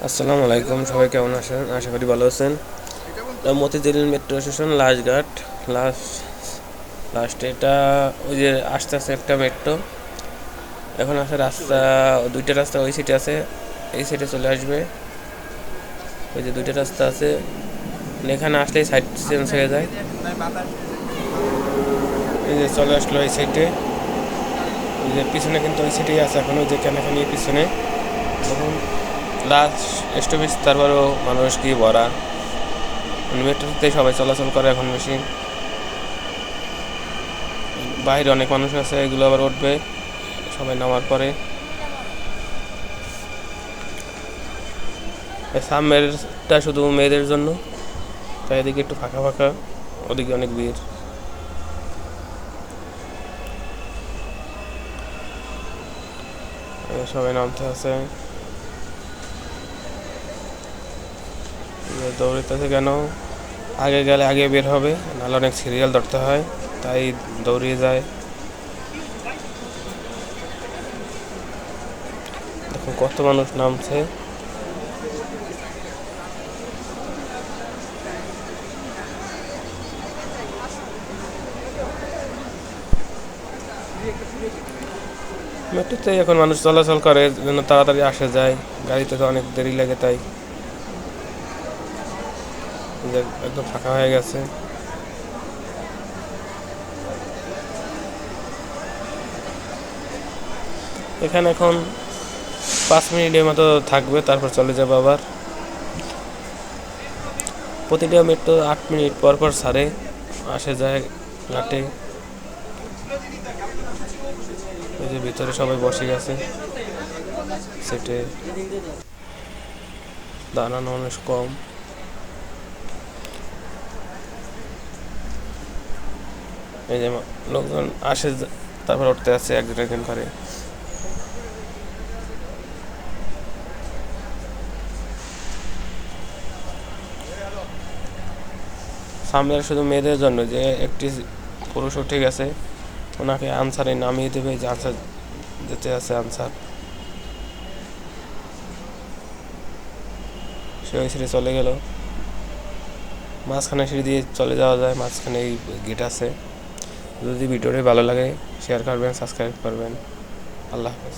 আসসালামু আলাইকুম, সবাই কেমন আছেন? আশা করি ভালো আছেন। মতিঝিল মেট্রো স্টেশন লাস্ট লাস্টে এটা ওই যে আস্তে আস্তে একটা মেট্রো এখন আছে। রাস্তা দুইটা রাস্তা ওই সাইডে আছে, এই সাইডে চলে আসবে। ওই যে দুইটা রাস্তা আছে, এখানে আসলেই সাইড চেঞ্জ হয়ে যায়। এই যে চলে আসলো এই সাইডে, ওই যে পিছনে কিন্তু ওই সাইডেই আছে এখন, ওই যে কেনাখানি পিছনে। তখন লাস্ট স্টপেজ, তারপরেও মানুষ কি ভরা, মেট্রোতে সবাই চলাচল করে এখন বেশি। বাইরে অনেক মানুষ আছে, এগুলো আবার উঠবে সবাই নামার পরে। সামনেরটা শুধু মেয়েদের জন্য, তাই এদিকে একটু ফাঁকা ফাঁকা, ওদিকে অনেক ভিড়। সবাই নামতে আছে, দৌড়িতেছে কেন? আগে গেলে আগে বের হবে, নাহলে অনেক সিরিয়াল ধরতে হয়, তাই দৌড়িয়ে যায়। দেখুন কত মানুষ নামছে। মেট্রোতে এখন মানুষ চলাচল করে যেন তাড়াতাড়ি আসে যায়, গাড়িতে তো অনেক দেরি লাগে, তাই একদম ফাঁকা হয়ে গেছে। এখানে এখন 5 মিনিটের মতো থাকবে, তারপর চলে যাবে আবার। প্রতিটা মেট্রো 8 মিনিট পর পর ছাড়ে, আসে যায় ঘাটে। এই যে ভিতরে সবাই বসে গেছে সেটে, দাঁড়ানো মানুষ কম। এই যে লোকজন আসে, তারপর উঠতে আছে একজন একজন করে। সামনে শুধু মেয়েদের জন্য, যে একটি পুরুষ উঠে গেছে, ওনাকে আনসারে নামিয়ে দেবে, যে আনসার যেতে আছে আনসার, সে ওই সিঁড়ি চলে গেল। মাঝখানে সিঁড়ি দিয়ে চলে যাওয়া যায়, মাঝখানে এই গেট আছে। যদি ভিডিওটি ভালো লাগে শেয়ার করবেন, সাবস্ক্রাইব করবেন। আল্লাহ হাফেজ।